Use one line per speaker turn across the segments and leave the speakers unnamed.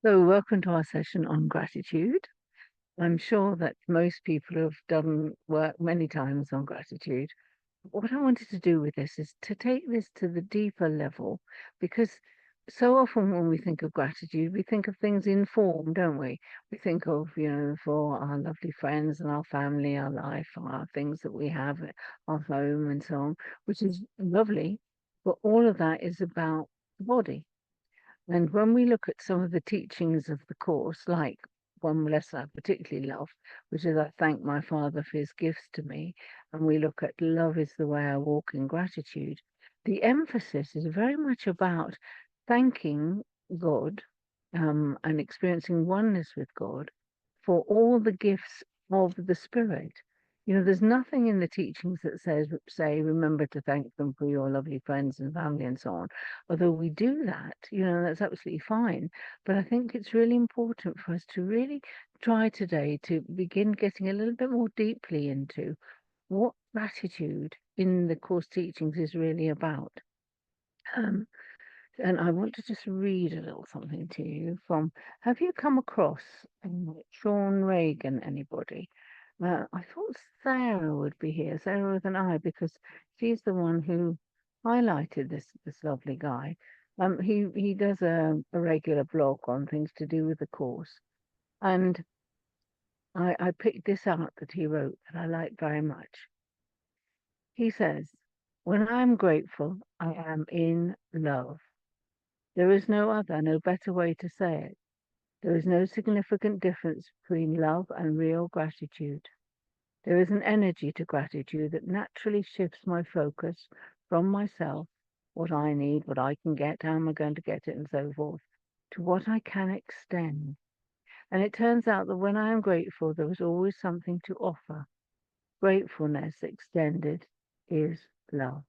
So, welcome to our session on gratitude. I'm sure that most people have done work many times on gratitude. What I wanted to do with this is to take this to the deeper level because so often when we think of gratitude, we think of things in form, don't we? We think of, for our lovely friends and our family, our life, our things that we have, our home and so on, which is lovely. But all of that is about the body. And when we look at some of the teachings of the Course, like one lesson I particularly love, which is I thank my Father for his gifts to me, and we look at love is the way I walk in gratitude, the emphasis is very much about thanking God and experiencing oneness with God for all the gifts of the Spirit. There's nothing in the teachings that say, remember to thank them for your lovely friends and family and so on. Although we do that, that's absolutely fine. But I think it's really important for us to really try today to begin getting a little bit more deeply into what gratitude in the Course teachings is really about. Um, and I want to just read a little something to you from, have you come across Sean Reagan, anybody? I thought Sarah would be here, Sarah with an I, because she's the one who highlighted this lovely guy. He does a regular blog on things to do with the Course, and I picked this out that he wrote that I like very much. He says, "When I am grateful, I am in love. There is no other, no better way to say it. There is no significant difference between love and real gratitude. There is an energy to gratitude that naturally shifts my focus from myself, what I need, what I can get, how am I going to get it, and so forth, to what I can extend. And it turns out that when I am grateful, there is always something to offer. Gratefulness extended is love.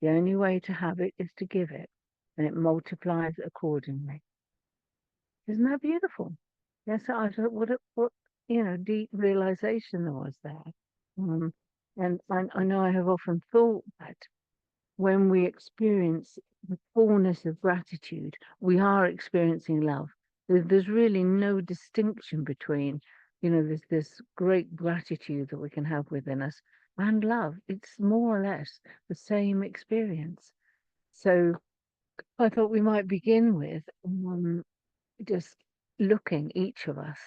The only way to have it is to give it, and it multiplies accordingly." Isn't that beautiful? Yes, I thought what deep realization there was there. Um, and I know I have often thought that when we experience the fullness of gratitude, we are experiencing love. There's really no distinction between, this great gratitude that we can have within us and love. It's more or less the same experience. So I thought we might begin with just looking, each of us,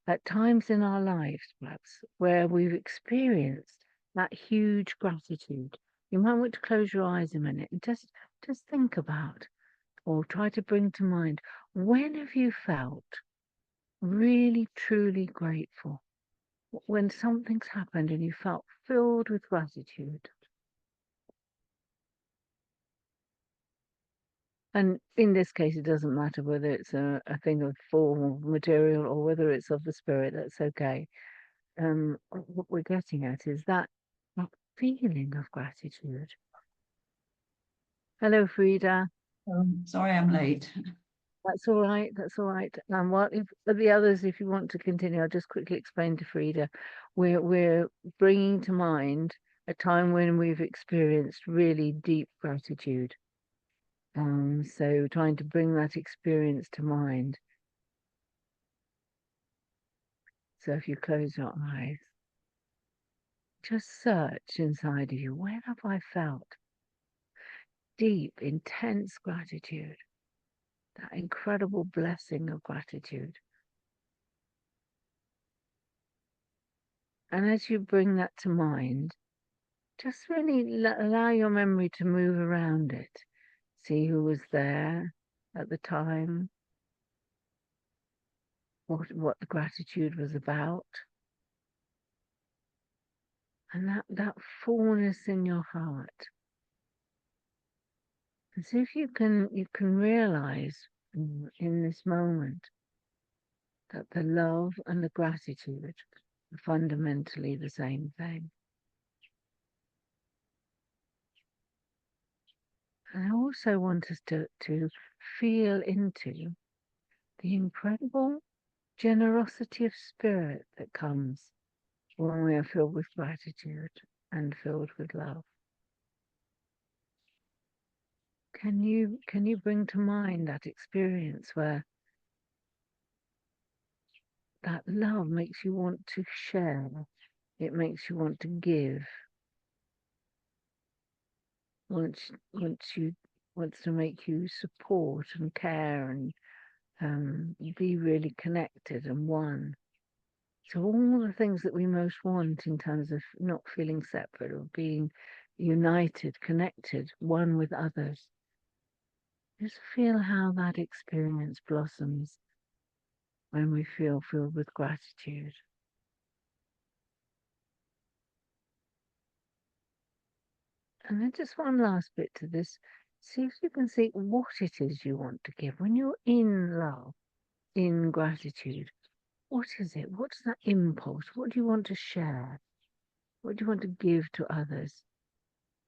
at times in our lives, perhaps, where we've experienced that huge gratitude. You might want to close your eyes a minute and just think about or try to bring to mind, when have you felt really, truly grateful? When something's happened and you felt filled with gratitude. And in this case, it doesn't matter whether it's a thing of form or material or whether it's of the spirit, that's okay. What we're getting at is that feeling of gratitude. Hello, Frida.
Sorry I'm late.
That's all right. That's all right. Well, if the others, if you want to continue, I'll just quickly explain to Frida. We're bringing to mind a time when we've experienced really deep gratitude. So trying to bring that experience to mind. So if you close your eyes, just search inside of you. Where have I felt deep, intense gratitude? That incredible blessing of gratitude. And as you bring that to mind, just really allow your memory to move around it. See who was there at the time, what the gratitude was about, and that fullness in your heart. And see if you can realize in this moment that the love and the gratitude are fundamentally the same thing. And I also want us to feel into the incredible generosity of spirit that comes when we are filled with gratitude and filled with love. Can you bring to mind that experience where that love makes you want to share. It makes you want to give. Wants to make you support and care and be really connected and one. So all the things that we most want in terms of not feeling separate or being united, connected, one with others. Just feel how that experience blossoms when we feel filled with gratitude. And then just one last bit to this. See if you can see what it is you want to give. When you're in love, in gratitude, what is it? What's that impulse? What do you want to share? What do you want to give to others?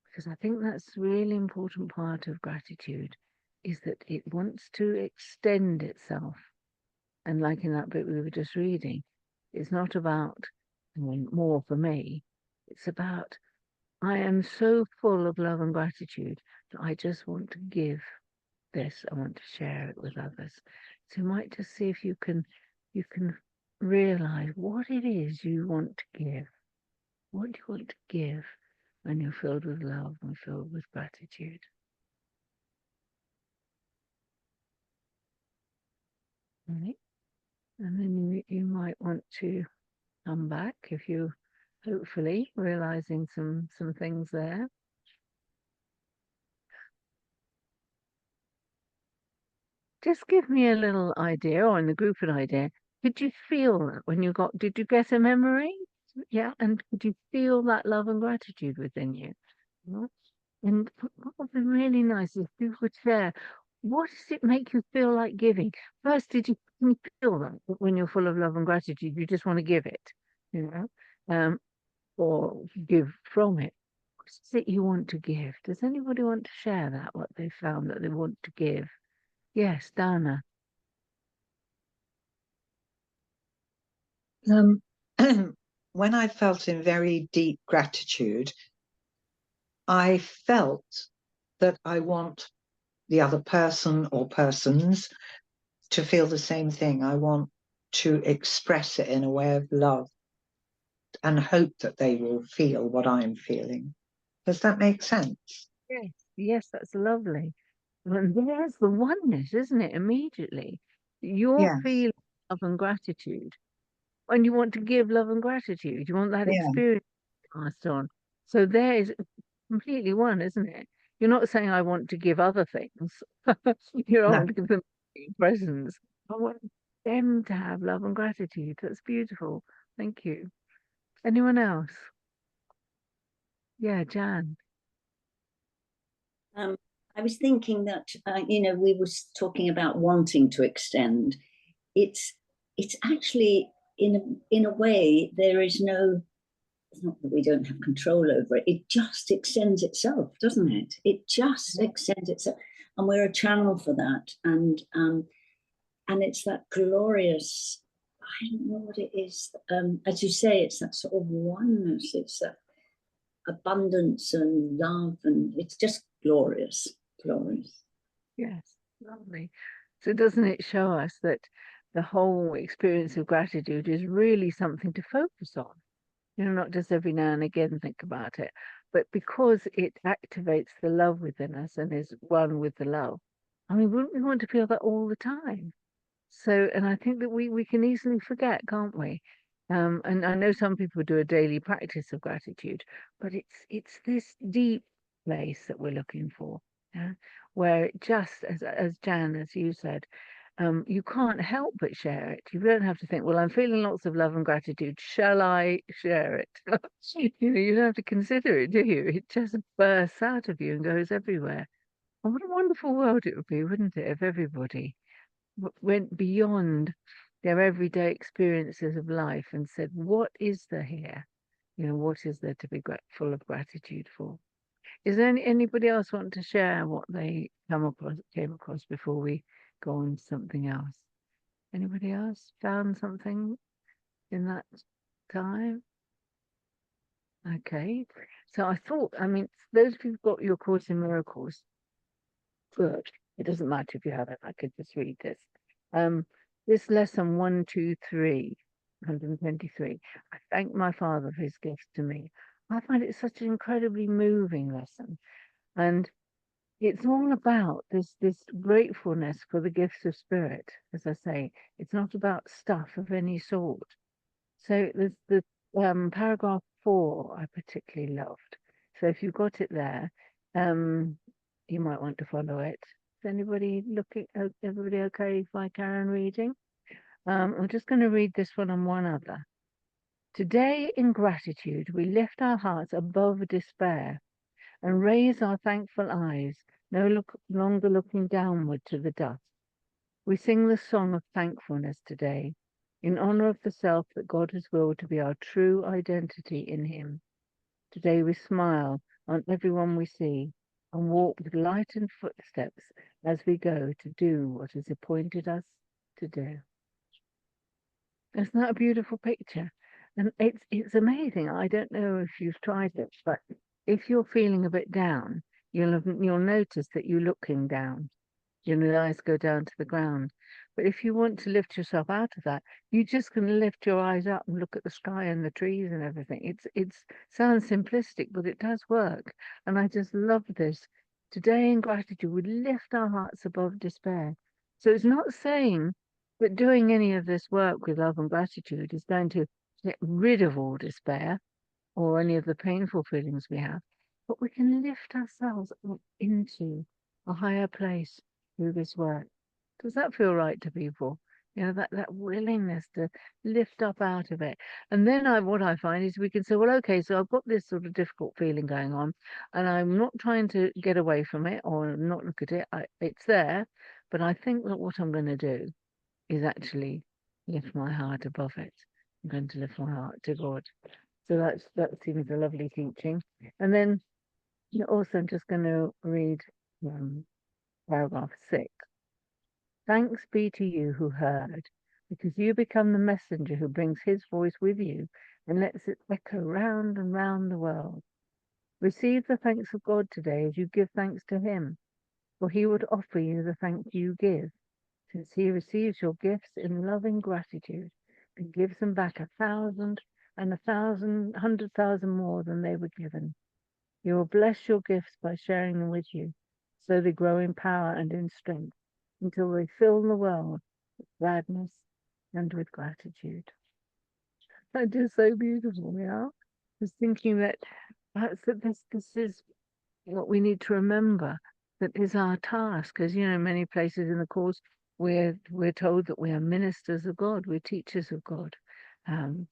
Because I think that's a really important part of gratitude, is that it wants to extend itself. And like in that bit we were just reading, it's not about more for me. It's about, I am so full of love and gratitude that I just want to give this. I want to share it with others. So you might just see if you can realize what it is you want to give. What do you want to give when you're filled with love and filled with gratitude? Right? And then you might want to come back if you hopefully realizing some things there. Just give me a little idea, or in the group an idea. Did you feel that when did you get a memory? Yeah, and could you feel that love and gratitude within you? Yeah. And what would be really nice if you could share, what does it make you feel like giving? First, can you feel that when you're full of love and gratitude, you just want to give it, you know, or give from it? What is it you want to give? Does anybody want to share that, what they found that they want to give? Yes, Dana.
Um, when I felt in very deep gratitude, I felt that I want the other person or persons to feel the same thing. I want to express it in a way of love and hope that they will feel what I'm feeling. Does that make sense?
Yes, yes, that's lovely. And there's the oneness, isn't it? Immediately, you're
Yes.
feeling love and gratitude, and you want to give love and gratitude. You want that
Yeah.
experience passed on. So there is completely one, isn't it? You're not saying I want to give other things. You don't
No.
want to give them presents. I want them to have love and gratitude. That's beautiful. Thank you. Anyone else? Yeah, Jan.
Um, I was thinking that we were talking about wanting to extend. It's actually in a way there is no. It's not that we don't have control over it. It just extends itself, doesn't it? It just extends itself, and we're a channel for that. And it's that glorious. I don't know what it is. As you say, it's that sort of oneness. It's that abundance and love, and it's just glorious, glorious.
Yes, lovely. So doesn't it show us that the whole experience of gratitude is really something to focus on? Not just every now and again think about it, but because it activates the love within us and is one with the love. I mean, wouldn't we want to feel that all the time? So, and I think that we can easily forget, can't we? And I know some people do a daily practice of gratitude, but it's this deep place that we're looking for, yeah? Where it just as Jan, as you said, you can't help but share it. You don't have to think, well, I'm feeling lots of love and gratitude. Shall I share it? You don't have to consider it, do you? It just bursts out of you and goes everywhere. And what a wonderful world it would be, wouldn't it, if everybody went beyond their everyday experiences of life and said, what is there here? What is there to be full of gratitude for? Is there anybody else want to share what they came across before we go on to something else? Anybody else found something in that time? Okay. So I thought, I mean, those of you who've got your Course in Miracles, good. It doesn't matter if you haven't, I could just read this. This lesson 1, 2, 3 123. I thank my Father for his gifts to me. I find it such an incredibly moving lesson. And it's all about this gratefulness for the gifts of spirit. As I say, it's not about stuff of any sort. So there's the paragraph 4 I particularly loved. So if you've got it there, you might want to follow it. Is anybody looking? Everybody okay if I carry on reading? I'm just going to read this one and one other. Today, in gratitude, we lift our hearts above despair and raise our thankful eyes, no longer looking downward to the dust. We sing the song of thankfulness today, in honor of the self that God has willed to be our true identity in him. Today we smile on everyone we see and walk with lightened footsteps as we go to do what has appointed us to do. Isn't that a beautiful picture? And it's amazing. I don't know if you've tried it, but if you're feeling a bit down, you'll notice that you're looking down. Your eyes go down to the ground. But if you want to lift yourself out of that, you're just going to lift your eyes up and look at the sky and the trees and everything. It's sounds simplistic, but it does work. And I just love this. Today in gratitude, we lift our hearts above despair. So it's not saying that doing any of this work with love and gratitude is going to get rid of all despair or any of the painful feelings we have, but we can lift ourselves up into a higher place through this work. Does that feel right to people? You know, that willingness to lift up out of it. And then what I find is we can say, well, okay, so I've got this sort of difficult feeling going on, and I'm not trying to get away from it or not look at it. It's there, but I think that what I'm going to do is actually lift my heart above it. I'm going to lift my heart to God. So that seems a lovely teaching. And then also I'm just going to read paragraph 6. Thanks be to you who heard, because you become the messenger who brings his voice with you and lets it echo round and round the world. Receive the thanks of God today as you give thanks to him, for he would offer you the thanks you give, since he receives your gifts in loving gratitude and gives them back 1,000 and 1,000, 100,000 more than they were given. He will bless your gifts by sharing them with you, so they grow in power and in strength until they fill the world with gladness and with gratitude. That is so beautiful, yeah. Just thinking that this is what we need to remember, that is our task. As you know, many places in the course we're told that we are ministers of God, we're teachers of God. And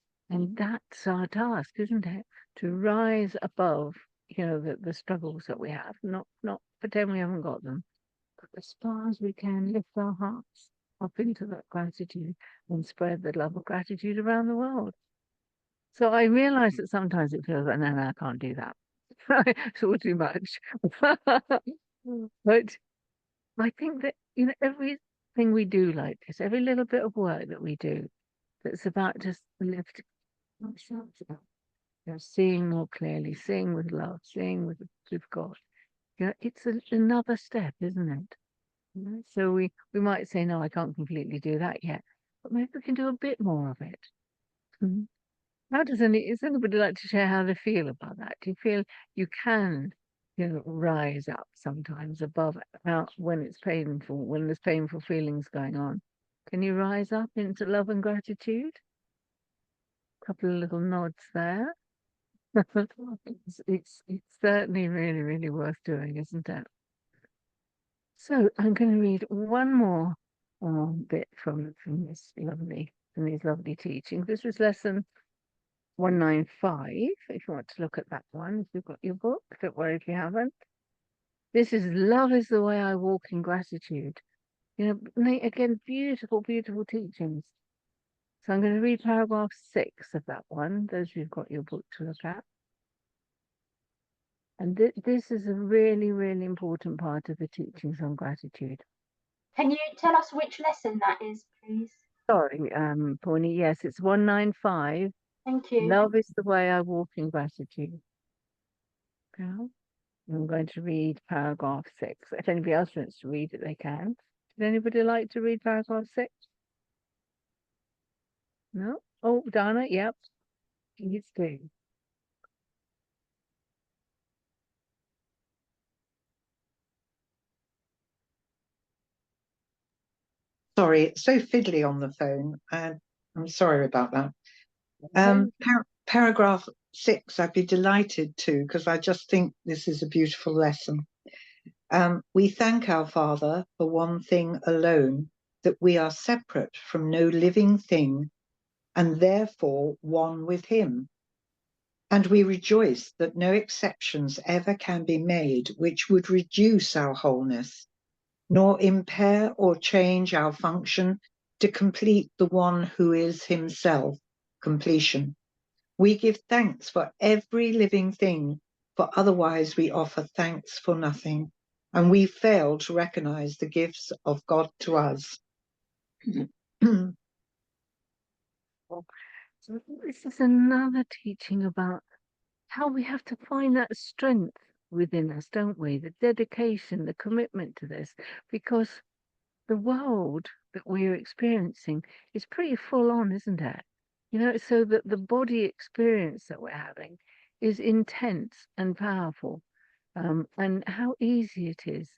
that's our task, isn't it? To rise above, the struggles that we have, not pretend we haven't got them, but as far as we can, lift our hearts up into that gratitude and spread the love of gratitude around the world. So I realize that sometimes it feels like, no, I can't do that. It's all too much. But I think that, everything we do like this, every little bit of work that we do, that's about just lifting ourselves up, seeing more clearly, seeing with love, seeing with God. It's another step, isn't it? So we might say, no, I can't completely do that yet, but maybe we can do a bit more of it. Does anybody like to share how they feel about that? Do you feel you can, rise up sometimes above when it's painful, when there's painful feelings going on? Can you rise up into love and gratitude? A couple of little nods there. It's certainly really, really worth doing, isn't it? So I'm going to read one more bit from these lovely teachings. This is lesson 195. If you want to look at that one, if you've got your book, don't worry if you haven't. This is love is the way I walk in gratitude. Again, beautiful, beautiful teachings. So I'm going to read paragraph 6 of that one, those who've got your book to look at. And this is a really, really important part of the teachings on gratitude.
Can you tell us which lesson that is, please?
Sorry, Pawnee. Yes, it's 195.
Thank you.
Love is the way I walk in gratitude. Okay. I'm going to read paragraph 6. If anybody else wants to read it, they can. Would anybody like to read paragraph 6? No? Oh, Donna, yep. Please do.
Sorry, it's so fiddly on the phone. I'm sorry about that. Paragraph 6, I'd be delighted to, because I just think this is a beautiful lesson. We thank our Father for one thing alone, that we are separate from no living thing and therefore one with him. And we rejoice that no exceptions ever can be made which would reduce our wholeness, nor impair or change our function to complete the one who is himself completion. We give thanks for every living thing, for otherwise we offer thanks for nothing, and we fail to recognize the gifts of God to us.
So this is another teaching about how we have to find that strength within us, don't we? The dedication, the commitment to this, because the world that we're experiencing is pretty full on, isn't it? You know, so that the body experience that we're having is intense and powerful. And how easy it is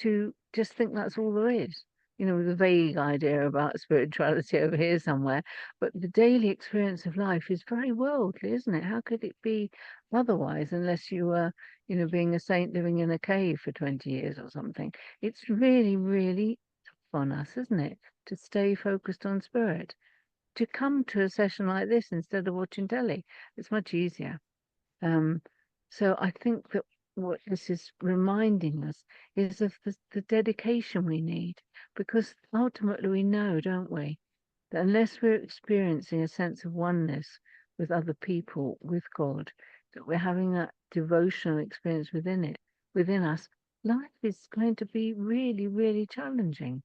to just think that's all there is, you know, with a vague idea about spirituality over here somewhere. But the daily experience of life is very worldly, isn't it? How could it be otherwise unless you were, you know, being a saint living in a cave for 20 years or something? It's really, really tough on us, isn't it? To stay focused on spirit. To come to a session like this instead of watching telly, it's much easier. So I think that what this is reminding us is of the dedication we need, because ultimately we know, don't we, that unless we're experiencing a sense of oneness with other people, with God, that we're having that devotional experience within us, life is going to be really, really challenging.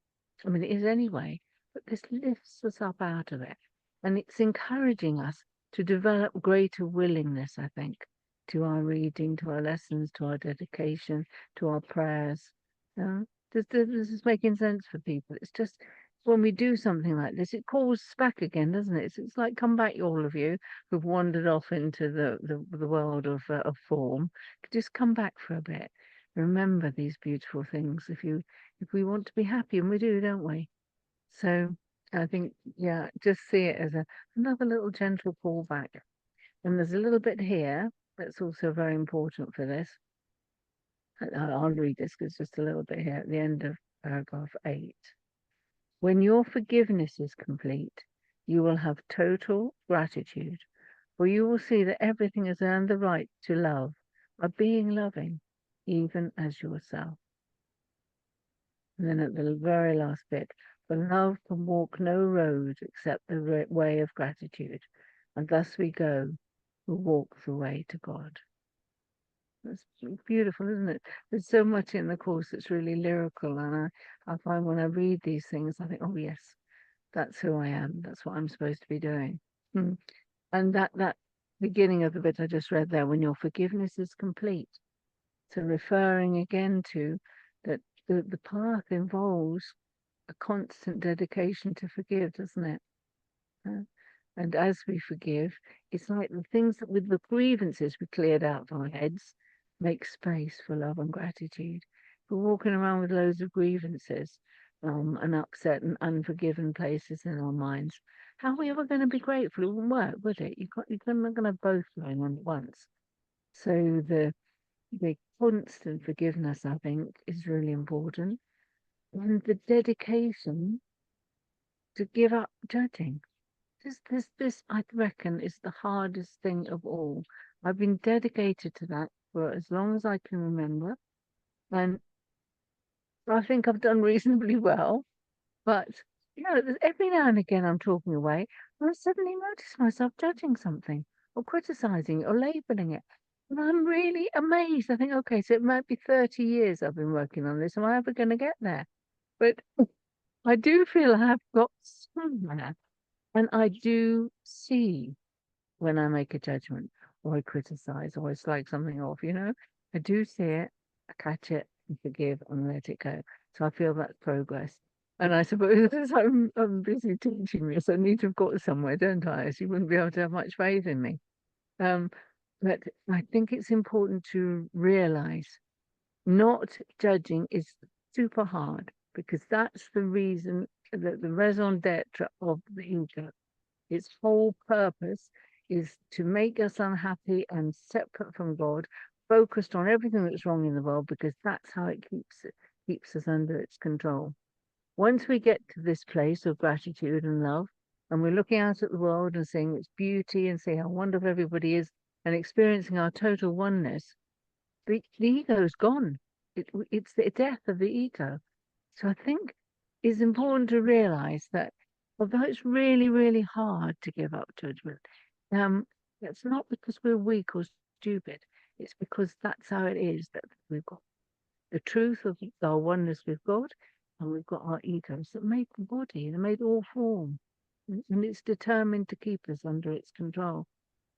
I mean, it is anyway, but this lifts us up out of it. And it's encouraging us to develop greater willingness, I think, to our reading, to our lessons, to our dedication, to our prayers. This is making sense for people. It's just when we do something like this, it calls us back again, doesn't it? It's like, come back, all of you who've wandered off into the world of form. Just come back for a bit. Remember these beautiful things. If we want to be happy, and we do, don't we? So I think, yeah, just see it as another little gentle callback. And there's a little bit here that's also very important for this. I'll read this because just a little bit here at the end of paragraph 8. When your forgiveness is complete, you will have total gratitude, for you will see that everything has earned the right to love by being loving, even as yourself. And then at the very last bit, for love can walk no road except the way of gratitude, and thus we go who walk the way to God. That's beautiful, isn't it? There's so much in the course that's really lyrical, and I find when I read these things, I think, oh yes, that's who I am. That's what I'm supposed to be doing. And that beginning of the bit I just read there, when your forgiveness is complete, so referring again to that the path involves a constant dedication to forgive, doesn't it? And as we forgive, it's like the things that with the grievances we cleared out of our heads make space for love and gratitude. If we're walking around with loads of grievances and upset and unforgiven places in our minds, how are we ever going to be grateful? It wouldn't work, would it? You're not going to have both going on at once. So the constant forgiveness, I think, is really important. And the dedication to give up judging. This, I reckon, is the hardest thing of all. I've been dedicated to that for as long as I can remember. And I think I've done reasonably well. But, you know, every now and again I'm talking away, and I suddenly notice myself judging something or criticizing or labeling it. And I'm really amazed. I think, okay, so it might be 30 years I've been working on this. Am I ever going to get there? But I do feel I have got somewhere. And I do see when I make a judgment or I criticize or I slag something off, you know, I do see it, I catch it and forgive and let it go. So I feel that's progress. And I suppose as I'm busy teaching this, I need to have got somewhere, don't I? Else you wouldn't be able to have much faith in me. But I think it's important to realize not judging is super hard, because that's the reason that the raison d'etre of the ego, its whole purpose is to make us unhappy and separate from God, focused on everything that's wrong in the world, because that's how it keeps us under its control. Once we get to this place of gratitude and love, and we're looking out at the world and seeing its beauty and seeing how wonderful everybody is and experiencing our total oneness, the ego's gone. It's the death of the ego. So I think it's important to realize that although it's really, really hard to give up judgment, it's not because we're weak or stupid. It's because that's how it is, that we've got the truth of our oneness with God, and we've got our egos that made the body, they made all form, and it's determined to keep us under its control.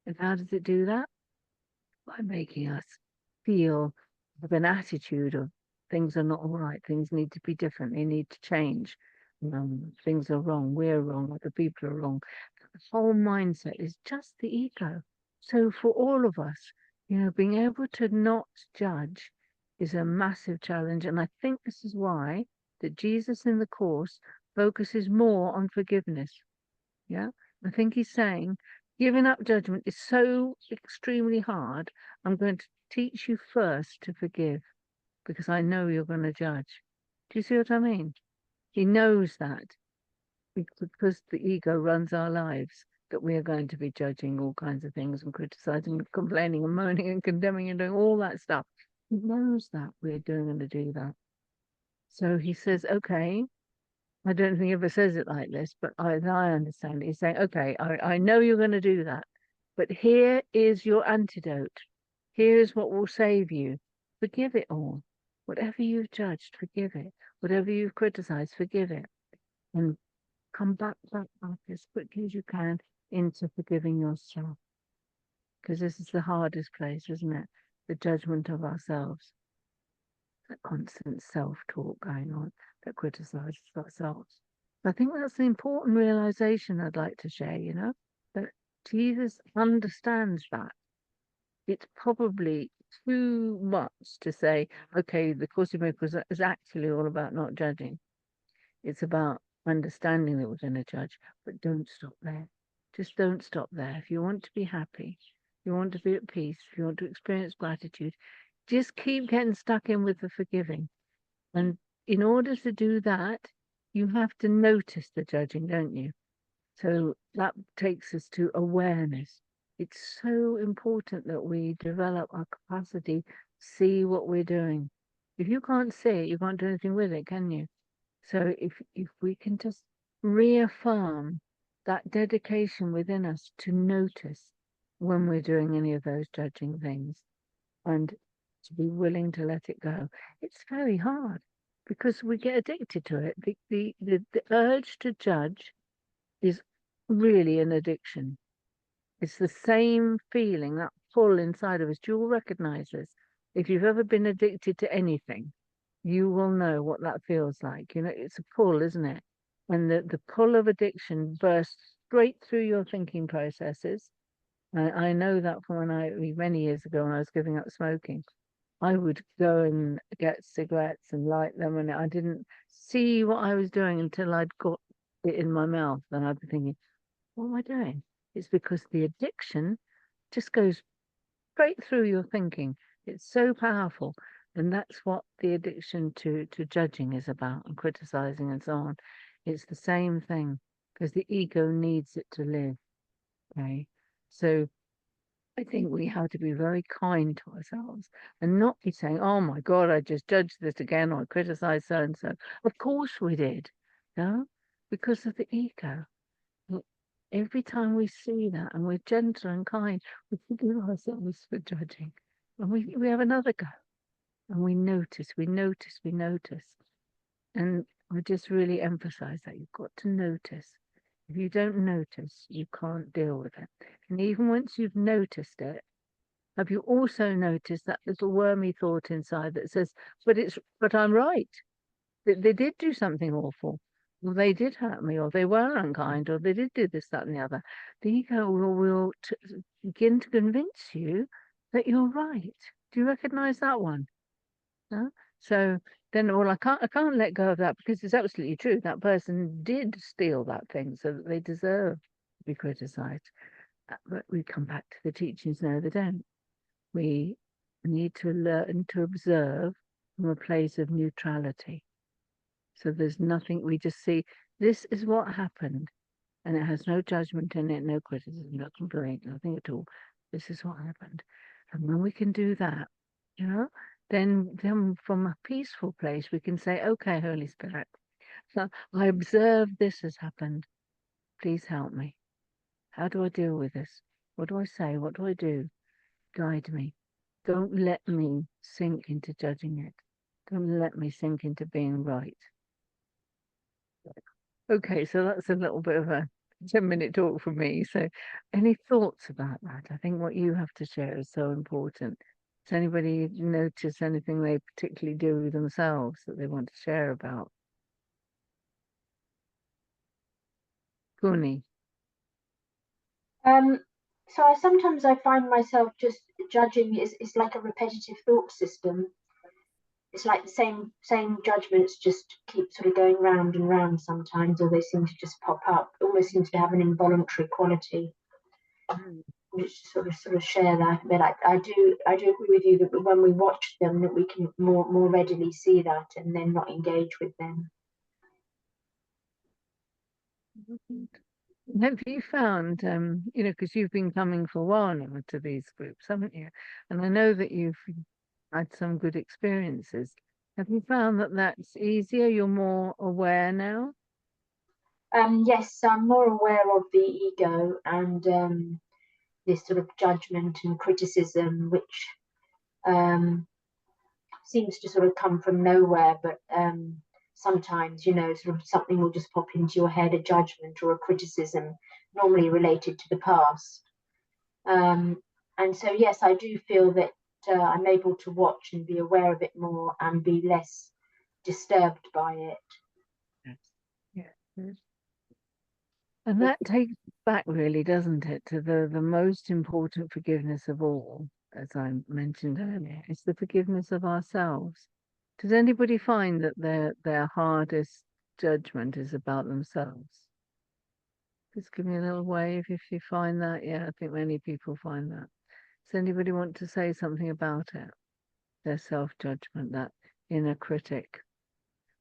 And how does it do that? By making us feel with an attitude of things are not all right, things need to be different, they need to change. Things are wrong, we're wrong, other people are wrong. The whole mindset is just the ego. So for all of us, being able to not judge is a massive challenge. And I think this is why that Jesus in the Course focuses more on forgiveness. Yeah, I think he's saying giving up judgment is so extremely hard. I'm going to teach you first to forgive, because I know you're going to judge. Do you see what I mean? He knows that because the ego runs our lives, that we are going to be judging all kinds of things and criticizing and complaining and moaning and condemning and doing all that stuff. He knows that we're going to do that. So he says, okay, I don't think he ever says it like this, but I understand it. He's saying, okay, I know you're going to do that, but here is your antidote. Here's what will save you. Forgive it all. Whatever you've judged, forgive it. Whatever you've criticized, forgive it. And come back as quickly as you can into forgiving yourself. Because this is the hardest place, isn't it? The judgment of ourselves. That constant self-talk going on that criticizes ourselves. I think that's the important realization I'd like to share, that Jesus understands that. It's probably too much to say, okay, the Course in Miracles is actually all about not judging. It's about understanding that we're going to judge, but don't stop there. Just don't stop there. If you want to be happy, if you want to be at peace, if you want to experience gratitude, just keep getting stuck in with the forgiving. And in order to do that, you have to notice the judging, don't you? So that takes us to awareness. It's so important that we develop our capacity to see what we're doing. If you can't see it, you can't do anything with it, can you? So if we can just reaffirm that dedication within us to notice when we're doing any of those judging things, and to be willing to let it go. It's very hard because we get addicted to it. The urge to judge is really an addiction. It's the same feeling, that pull inside of us. Do you all recognize this? If you've ever been addicted to anything, you will know what that feels like. It's a pull, isn't it? And the pull of addiction bursts straight through your thinking processes. I know that from many years ago when I was giving up smoking. I would go and get cigarettes and light them, and I didn't see what I was doing until I'd got it in my mouth. Then I'd be thinking, what am I doing? It's because the addiction just goes straight through your thinking. It's so powerful. And that's what the addiction to judging is about, and criticizing and so on. It's the same thing, because the ego needs it to live. Okay. So I think we have to be very kind to ourselves and not be saying, oh my God, I just judged this again, or I criticized so and so. Of course we did, because of the ego. Every time we see that and we're gentle and kind, we forgive ourselves for judging. And we have another go. And we notice. And I just really emphasize that you've got to notice. If you don't notice, you can't deal with it. And even once you've noticed it, have you also noticed that little wormy thought inside that says, but I'm right. They did do something awful. well, they did hurt me, or they were unkind, or they did do this, that, and the other. The ego will begin to convince you that you're right. Do you recognize that one? Huh? So then, well, I can't let go of that because it's absolutely true. That person did steal that thing, so that they deserve to be criticized. But we come back to the teachings. No, they don't. We need to learn to observe from a place of neutrality. So there's nothing, we just see, this is what happened. And it has no judgment in it, no criticism, no complaint, nothing at all. This is what happened. And when we can do that, you know, then from a peaceful place, we can say, okay, Holy Spirit, so I observe this has happened. Please help me. How do I deal with this? What do I say? What do I do? Guide me. Don't let me sink into judging it. Don't let me sink into being right. Okay, so that's a little bit of a 10-minute talk from me. So any thoughts about that? I think what you have to share is so important. Does anybody notice anything they particularly do themselves that they want to share about? Kuni.
So I find myself just judging is like a repetitive thought system. It's like the same judgments just keep sort of going round and round sometimes, or they seem to just pop up. It almost seems to have an involuntary quality. Which sort of share that. But I do agree with you that when we watch them, that we can more readily see that and then not engage with them.
Have you found, you know, because you've been coming for a while now to these groups, haven't you? And I know that you've had some good experiences. Have you found that that's easier? You're more aware now?
Yes, I'm more aware of the ego and this sort of judgment and criticism, which seems to sort of come from nowhere, but sometimes, you know, sort of something will just pop into your head, a judgment or a criticism, normally related to the past. And so, yes, I do feel that I'm able to watch and be aware of it more and be less disturbed by it.
Yeah. And that takes back really, doesn't it, to the most important forgiveness of all, as I mentioned earlier, it's the forgiveness of ourselves. Does anybody find that their hardest judgment is about themselves? Just give me a little wave if you find that. Yeah, I think many people find that. Does anybody want to say something about it? Their self-judgment, that inner critic.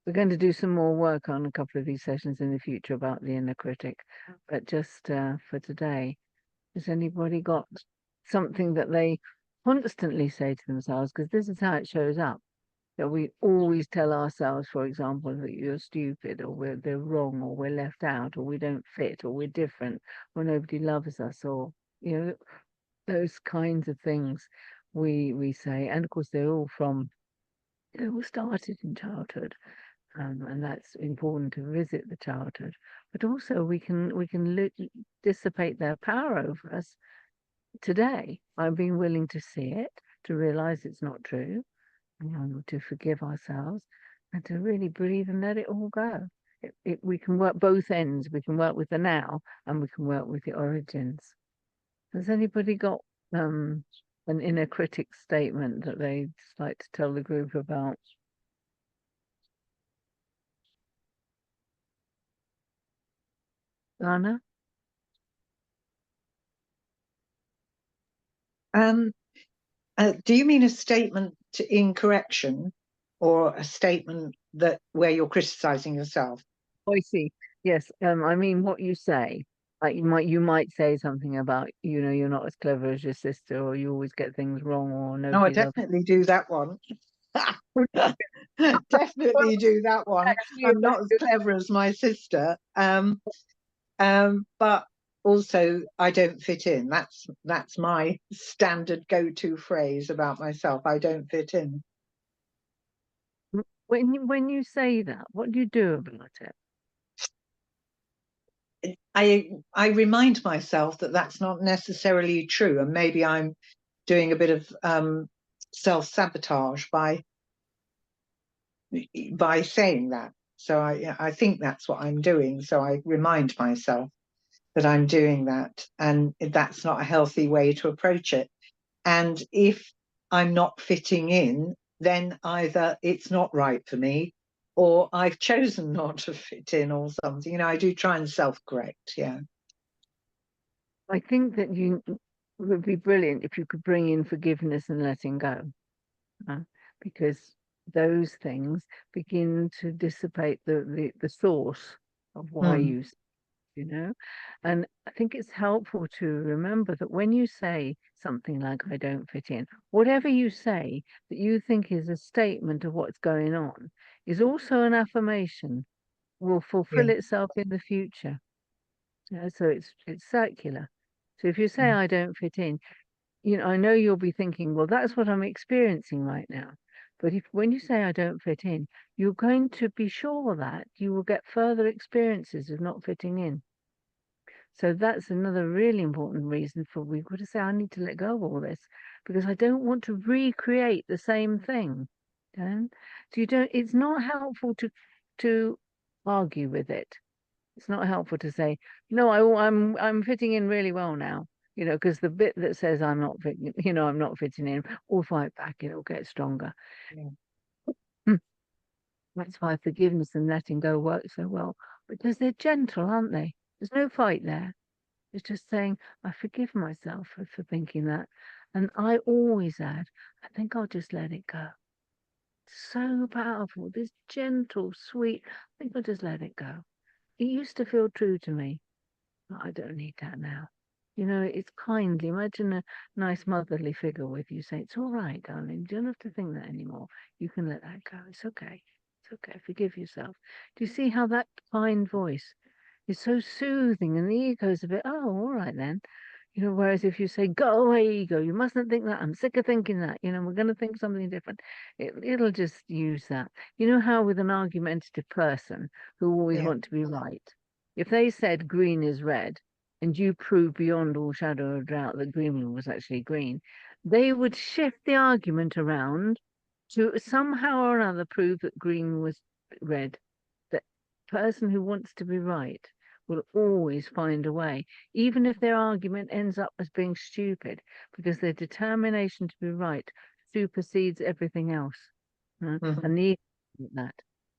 We're going to do some more work on a couple of these sessions in the future about the inner critic. But just for today, has anybody got something that they constantly say to themselves? Because this is how it shows up. That we always tell ourselves, for example, that you're stupid, or they're wrong, or we're left out, or we don't fit, or we're different, or nobody loves us, or, you know, those kinds of things we say. And of course, they're all started in childhood. And that's important to visit the childhood, but also we can dissipate their power over us today by being willing to see it, to realize it's not true, to forgive ourselves, and to really breathe and let it all go. We can work both ends. We can work with the now, and we can work with the origins. Has anybody got an inner critic statement that they'd like to tell the group about? Anna?
Do you mean a statement in correction, or a statement that where you're criticizing yourself?
Oh, I see. Yes. I mean, what you say, like you might say something about, you know, you're not as clever as your sister, or you always get things wrong, or
No, I
nobody loves
definitely do that one.
you.
Definitely do that one. I'm not as clever as my sister. But also I don't fit in. That's my standard go-to phrase about myself. I don't fit in.
When you say that, what do you do about it?
I remind myself that that's not necessarily true, and maybe I'm doing a bit of self-sabotage by saying that. So I think that's what I'm doing. So I remind myself that I'm doing that, and that's not a healthy way to approach it. And if I'm not fitting in, then either it's not right for me, or I've chosen not to fit in, or something. You know, I do try and self-correct. Yeah.
I think that you it would be brilliant if you could bring in forgiveness and letting go, uh, because those things begin to dissipate the source of why
Mm.
you know. And I think it's helpful to remember that when you say something like, I don't fit in, whatever you say that you think is a statement of what's going on is also an affirmation, will fulfill
Yeah.
itself in the future. So it's circular. So if you say
Mm.
I don't fit in, I know you'll be thinking, well, that's what I'm experiencing right now. But if when you say I don't fit in, you're going to be sure that you will get further experiences of not fitting in. So that's another really important reason for we've got to say, I need to let go of all this because I don't want to recreate the same thing. So it's not helpful to argue with it. It's not helpful to say, no, I'm fitting in really well now, because the bit that says I'm not fitting, I'm not fitting in, will fight back, it'll get stronger.
Yeah.
That's why forgiveness and letting go work so well, because they're gentle, aren't they? There's no fight there. It's just saying, I forgive myself for thinking that. And I always add, I think I'll just let it go. So powerful, this gentle, sweet, I think I'll just let it go. It used to feel true to me, but I don't need that now. It's kindly. Imagine a nice motherly figure with you saying, it's all right, darling. You don't have to think that anymore. You can let that go. It's okay. It's okay. Forgive yourself. Do you see how that kind voice is so soothing and the ego's a bit, oh, all right then. Whereas if you say, go away, ego, you mustn't think that. I'm sick of thinking that. We're going to think something different. It'll just use that. You know how with an argumentative person who always
Yeah.
want to be right, if they said green is red and you prove beyond all shadow of doubt that green was actually green, they would shift the argument around to somehow or another prove that green was red. The person who wants to be right will always find a way, even if their argument ends up as being stupid, because their determination to be right supersedes everything else.
Mhm.
And the ego isn't that.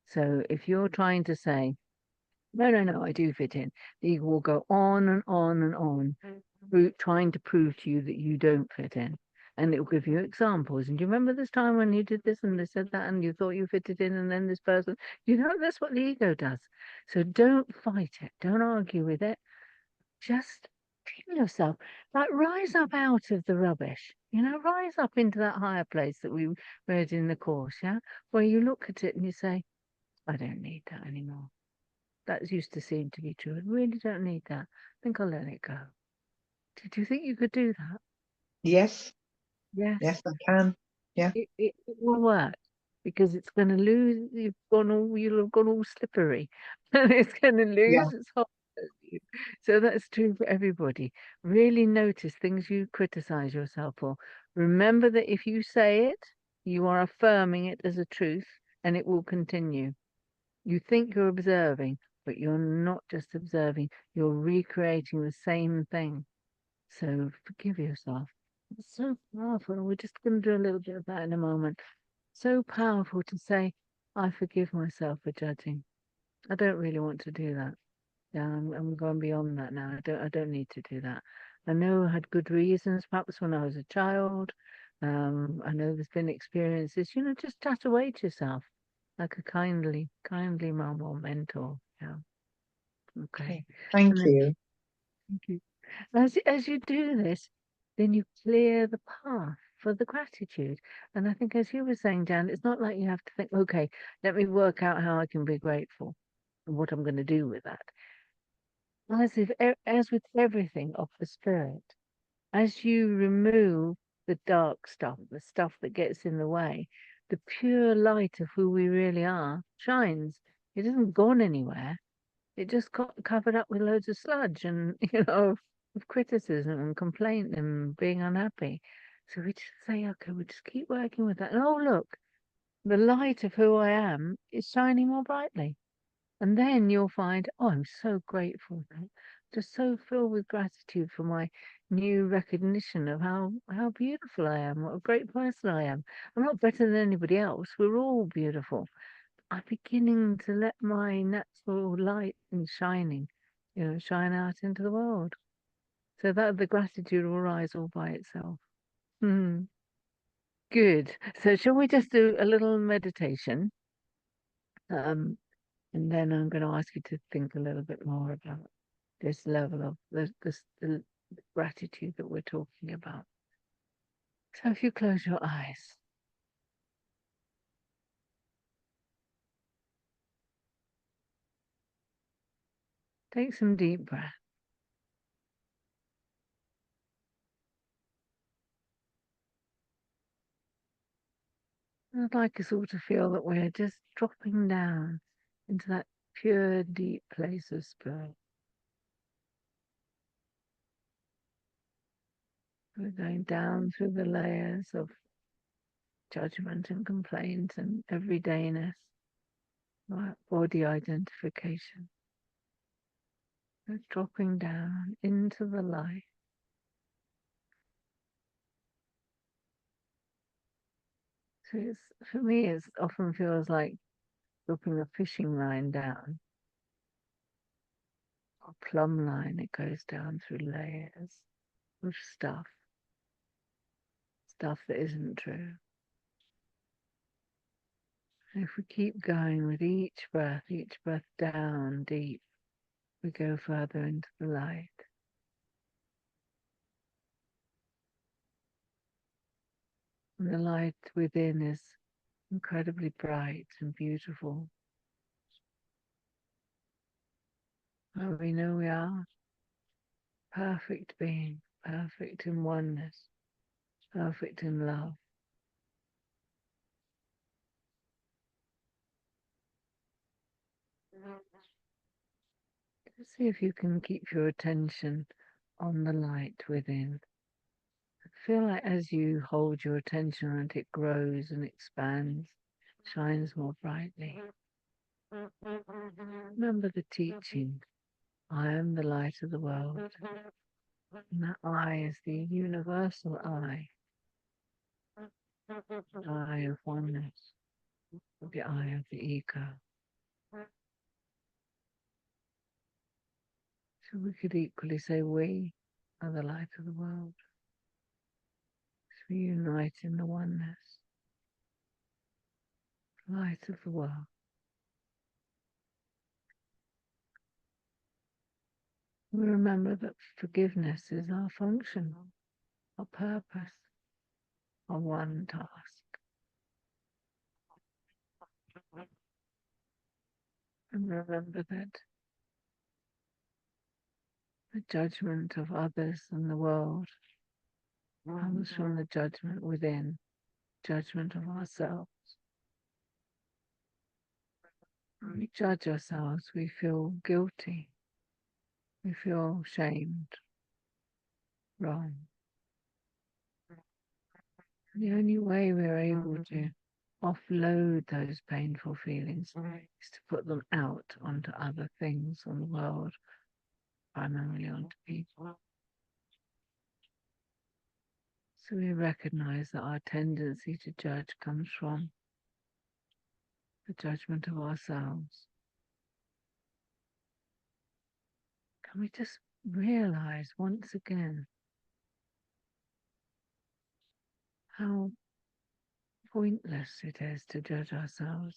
So if you're trying to say, no, I do fit in, the ego will go on and on and on, trying to prove to you that you don't fit in. And it will give you examples. And do you remember this time when you did this and they said that and you thought you fitted in and then this person, that's what the ego does. So don't fight it. Don't argue with it. Just feel yourself, like rise up out of the rubbish, rise up into that higher place that we read in the course, yeah? Where you look at it and you say, I don't need that anymore. That used to seem to be true. I really don't need that. I think I'll let it go. Did you think you could do that?
Yes.
Yes.
Yes, I can. Yeah.
It will work because it's going to lose. You'll have gone all slippery, and it's going to
Yeah.
lose its hold over you. So that's true for everybody. Really notice things you criticize yourself for. Remember that if you say it, you are affirming it as a truth, and it will continue. You think you're observing, but you're not just observing. You're recreating the same thing. So forgive yourself. It's so powerful. We're just going to do a little bit of that in a moment. So powerful to say, I forgive myself for judging. I don't really want to do that. Yeah, I'm going beyond that now. I don't need to do that. I know I had good reasons, perhaps when I was a child. I know there's been experiences, just chat away to yourself like a kindly mum or mentor. Yeah. Okay.
Okay. Thank
And then
you.
thank you. As you do this, then you clear the path for the gratitude. And I think, as you were saying, Dan, it's not like you have to think, okay, let me work out how I can be grateful and what I'm going to do with that. As with everything of the spirit, as you remove the dark stuff, the stuff that gets in the way, the pure light of who we really are shines. It isn't gone anywhere. It just got covered up with loads of sludge and, of criticism and complaint and being unhappy. So we just say, okay, we just keep working with that. And oh, look, the light of who I am is shining more brightly. And then you'll find, oh, I'm so grateful now. Just so filled with gratitude for my new recognition of how beautiful I am, what a great person I am. I'm not better than anybody else. We're all beautiful. I'm beginning to let my natural light and shining, shine out into the world. So that the gratitude will rise all by itself. Hmm. Good. So shall we just do a little meditation? And then I'm going to ask you to think a little bit more about this level of the gratitude that we're talking about. So if you close your eyes, take some deep breath. I'd like us all to feel that we're just dropping down into that pure, deep place of spirit. We're going down through the layers of judgment and complaint and everydayness, like body identification. We're dropping down into the light. So for me, it often feels like dropping a fishing line down, a plumb line. It goes down through layers of stuff that isn't true. And if we keep going with each breath down deep, we go further into the light. And the light within is incredibly bright and beautiful. And we know we are perfect being, perfect in oneness, perfect in love. Just see if you can keep your attention on the light within. Feel like as you hold your attention on it, it grows and expands, shines more brightly. Remember the teaching, I am the light of the world. And that I is the universal I, the I of oneness, the I of the ego. So we could equally say we are the light of the world. So we unite in the oneness, light of the world. We remember that forgiveness is our function, our purpose, our one task. And remember that the judgment of others and the world comes from the judgment within, judgment of ourselves. When we judge ourselves, we feel guilty. We feel shamed, wrong. The only way we're able to offload those painful feelings is to put them out onto other things on the world, primarily onto people. So we recognize that our tendency to judge comes from the judgment of ourselves. Can we just realize once again how pointless it is to judge ourselves?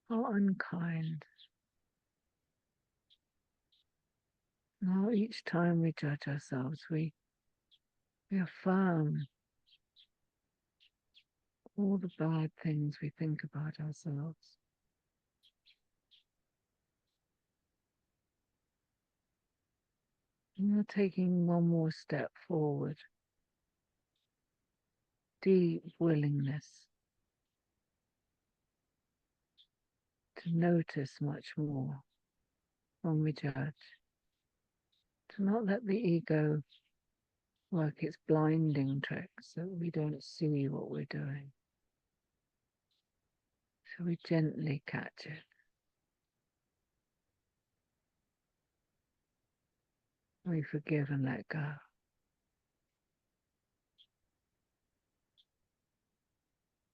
How unkind. Now each time we judge ourselves, we affirm all the bad things we think about ourselves. And we're taking one more step forward. Deep willingness to notice much more when we judge. To not let the ego work its blinding tricks so we don't see what we're doing. So we gently catch it. We forgive and let go.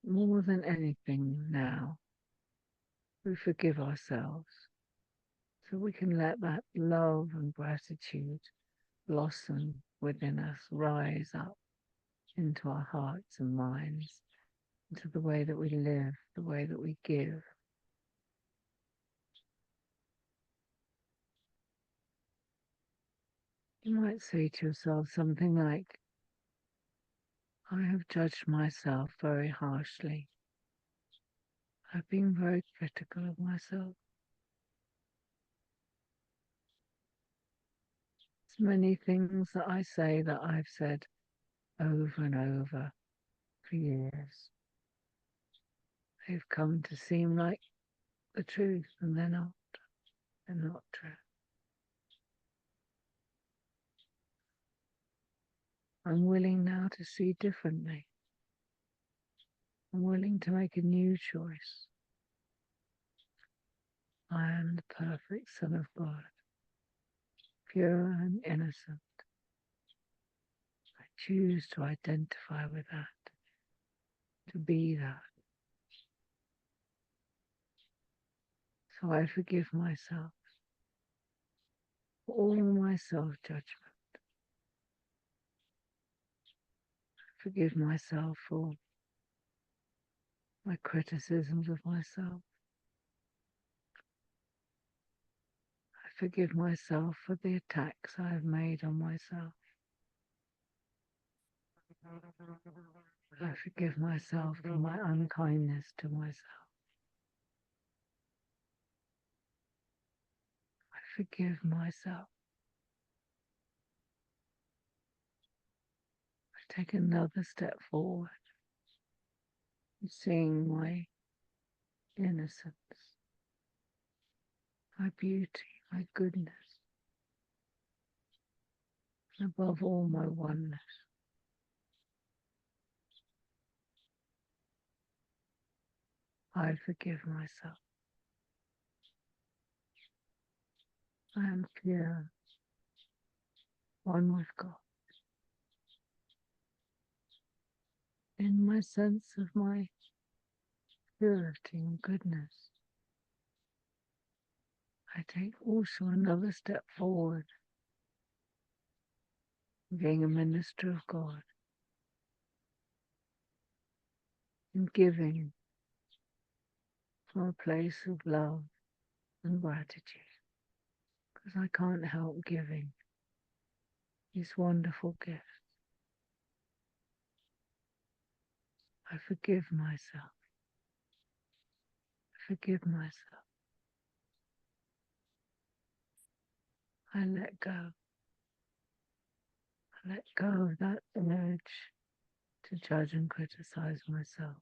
More than anything now, we forgive ourselves so we can let that love and gratitude blossom within us, rise up into our hearts and minds, into the way that we live, the way that we give. You might say to yourself something like, I have judged myself very harshly. I've been very critical of myself. There's many things that I say that I've said over and over for years. They've come to seem like the truth, and they're not. They're not true. I'm willing now to see differently. I'm willing to make a new choice. I am the perfect Son of God, pure and innocent. I choose to identify with that, to be that. So I forgive myself for all my self-judgment. Forgive myself for my criticisms of myself. I forgive myself for the attacks I have made on myself. I forgive myself for my unkindness to myself. I forgive myself. I take another step forward, seeing my innocence, my beauty, my goodness, and above all, my oneness. I forgive myself. I am pure, one with God. In my sense of my purity and goodness, I take also another step forward, being a minister of God, and giving from a place of love and gratitude, because I can't help giving these wonderful gifts. I forgive myself. I forgive myself. I let go. I let go of that urge to judge and criticize myself.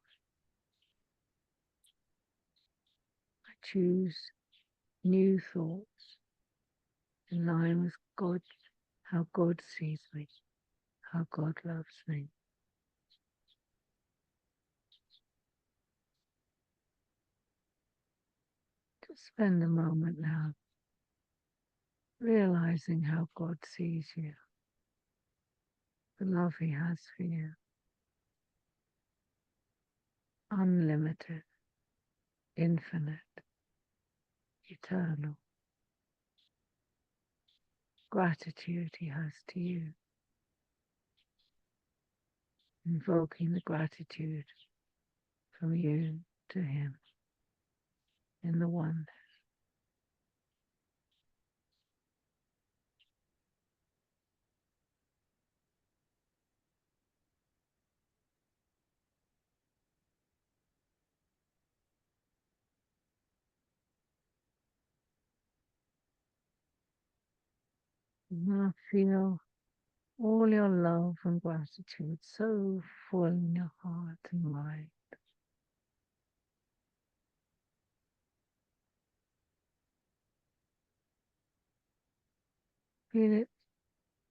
I choose new thoughts in line with God, how God sees me, how God loves me. Just spend a moment now realizing how God sees you, the love He has for you, unlimited, infinite, eternal. Gratitude He has to you, invoking the gratitude from you to Him in the one. Now feel all your love and gratitude so full in your heart and mind. Feel it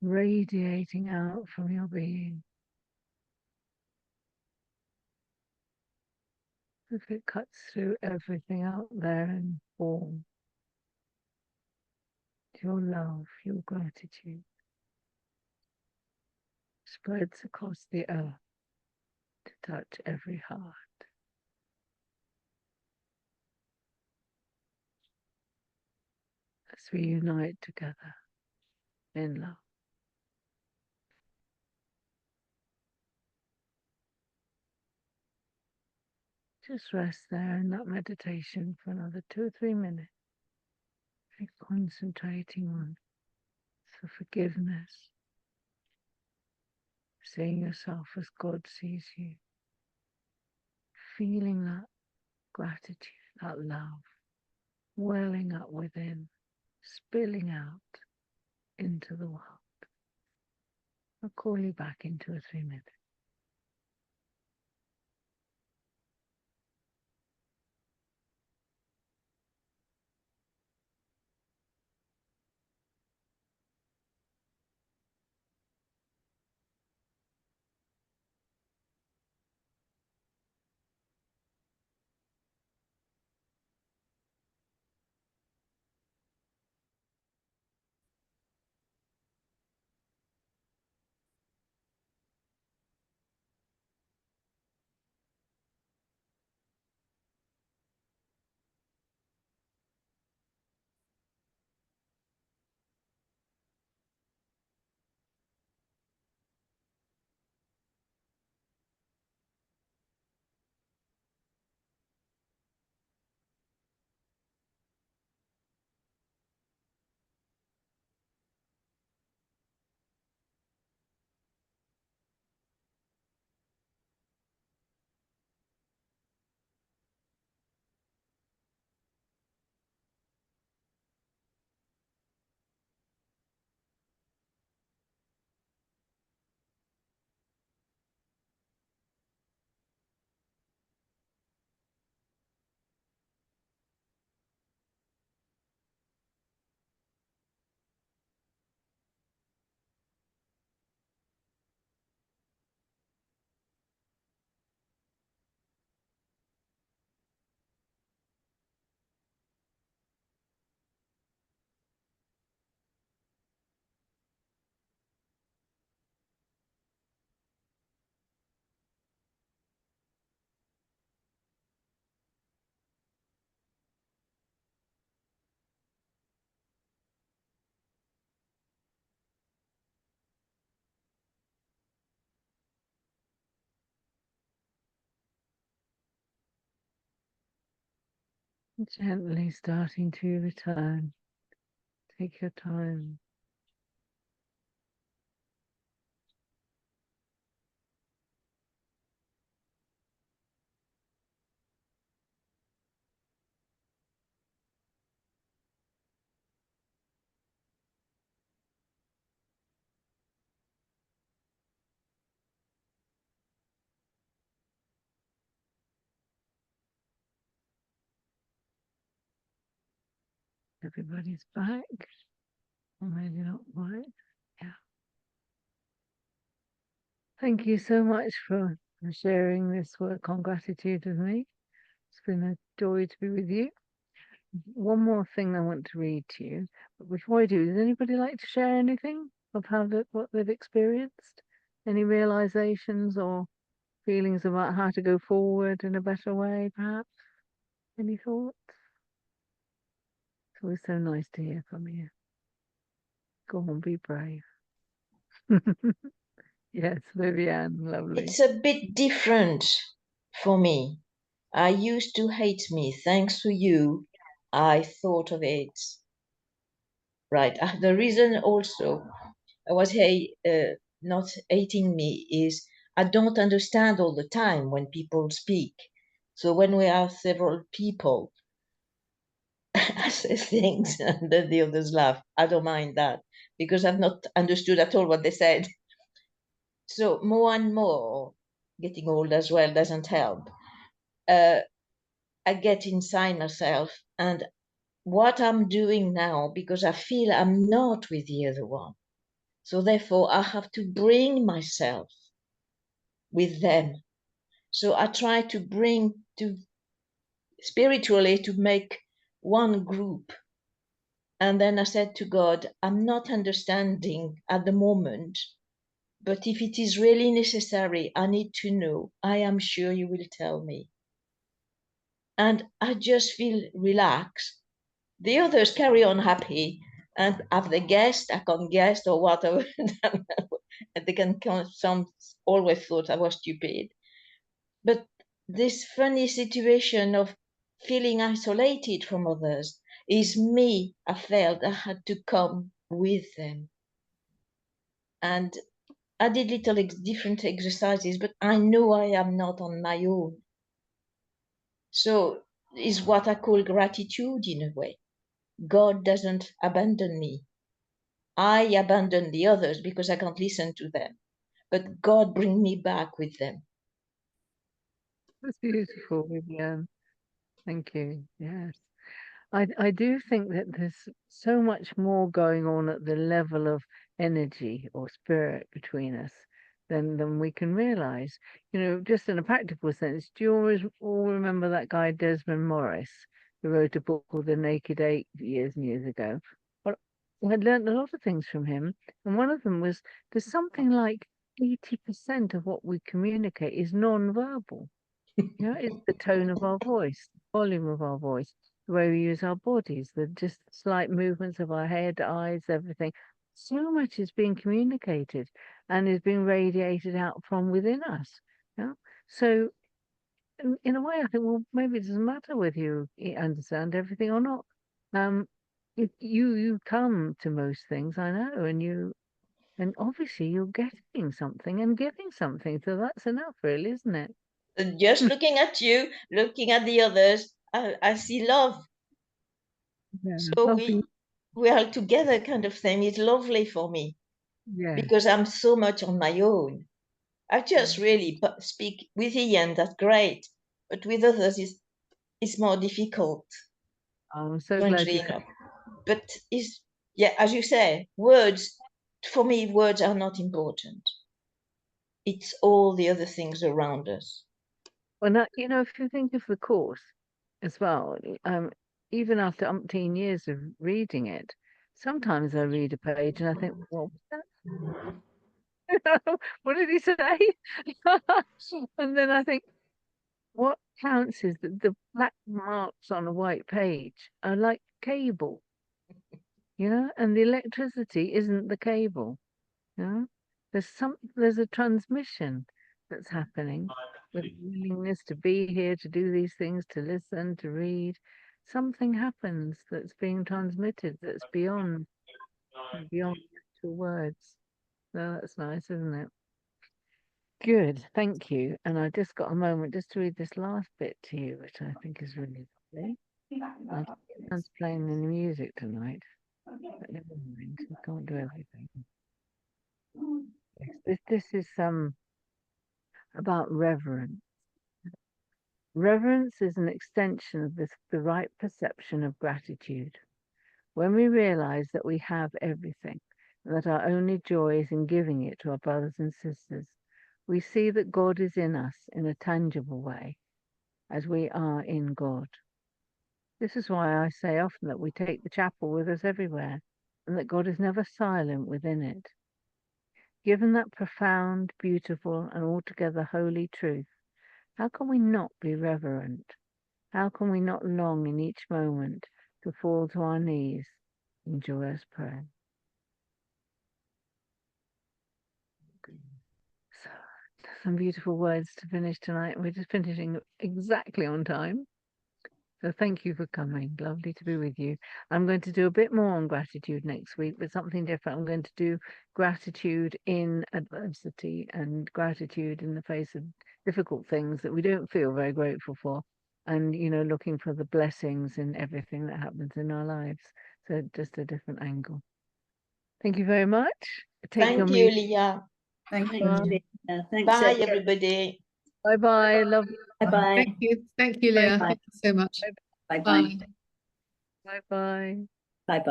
radiating out from your being. If it cuts through everything out there in form, your love, your gratitude spreads across the earth to touch every heart. As we unite together in love. Just rest there in that meditation for another 2 or 3 minutes. And concentrating on the forgiveness, seeing yourself as God sees you, feeling that gratitude, that love, welling up within, spilling out into the world. I'll call you back in 2 or 3 minutes. Gently starting to return. Take your time. Everybody's back. Or maybe not quite. Yeah. Thank you so much for sharing this work on gratitude with me. It's been a joy to be with you. One more thing I want to read to you. But before I do, does anybody like to share anything of what they've experienced? Any realizations or feelings about how to go forward in a better way, perhaps? Any thoughts? It's always so nice to hear from you. Go on, be brave. Yes, Viviane, lovely.
It's a bit different for me. I used to hate me. Thanks to you, I thought of it. Right. The reason also I was not hating me is I don't understand all the time when people speak. So when we are several people, I say things and then the others laugh. I don't mind that because I've not understood at all what they said. So more and more, getting old as well doesn't help. I get inside myself and what I'm doing now, because I feel I'm not with the other one. So therefore I have to bring myself with them. So I try to bring to spiritually to make one group And then I said to God, I'm not understanding at the moment, but if it is really necessary, I need to know. I am sure you will tell me. And I just feel relaxed. The others carry on happy and have the guest, I can guest or whatever. They can some always thought I was stupid. But this funny situation of feeling isolated from others is me. I felt I had to come with them. And I did little different exercises, but I know I am not on my own. So is what I call gratitude in a way. God doesn't abandon me. I abandon the others because I can't listen to them. But God bring me back with them.
That's beautiful, Viviane. Thank you. Yes. I do think that there's so much more going on at the level of energy or spirit between us than we can realize. You know, just in a practical sense, do you always all remember that guy Desmond Morris, who wrote a book called The Naked Ape years and years ago? Well, I had learned a lot of things from him, and one of them was there's something like 80% of what we communicate is non-verbal. You know, it's the tone of our voice, the volume of our voice, the way we use our bodies, the just slight movements of our head, eyes, everything. So much is being communicated and is being radiated out from within us. Yeah. So in a way, I think, well, maybe it doesn't matter whether you understand everything or not. You come to most things, I know, and obviously you're getting something and giving something. So that's enough, really, isn't it?
And just looking at you, looking at the others, I see love.
Yeah.
So we are together kind of thing. It's lovely for me
Yeah.
because I'm so much on my own. I just really speak with Ian, that's great. But with others, it's more difficult.
I'm so glad
Strangely
you
enough. But yeah, as you say, words, for me, words are not important. It's all the other things around us.
well, now, you know, if you think of the course as well, even after umpteen years of reading it, sometimes I read a page and I think, well, what did he say? And then I think, what counts is that the black marks on a white page are like cable, you know, and the electricity isn't the cable, you know. There's a transmission that's happening with willingness to be here, to do these things, to listen, to read. Something happens that's being transmitted that's beyond actual words. So that's nice, isn't it? Good, thank you. And I just got a moment just to read this last bit to you, which I think is really lovely. Someone's playing the music tonight, but never mind. We can't do everything. Yes, this is about reverence. Reverence is an extension of the right perception of gratitude. When we realize that we have everything, and that our only joy is in giving it to our brothers and sisters, we see that God is in us in a tangible way, as we are in God. This is why I say often that we take the chapel with us everywhere, and that God is never silent within it. Given that profound, beautiful, and altogether holy truth, how can we not be reverent? How can we not long in each moment to fall to our knees in joyous prayer? So, some beautiful words to finish tonight. We're just finishing exactly on time. So thank you for coming. Lovely to be with you. I'm going to do a bit more on gratitude next week, but something different. I'm going to do gratitude in adversity and gratitude in the face of difficult things that we don't feel very grateful for. And, you know, looking for the blessings in everything that happens in our lives. So just a different angle. Thank you very much.
Thank you, Leah.
Thanks,
Bye.
thanks.
Bye, everybody.
Bye-bye. Love you.
Bye-bye.
Thank you, Leah.
Bye-bye.
Thank you so much.
Bye-bye.
Bye.
Bye-bye.
Bye-bye.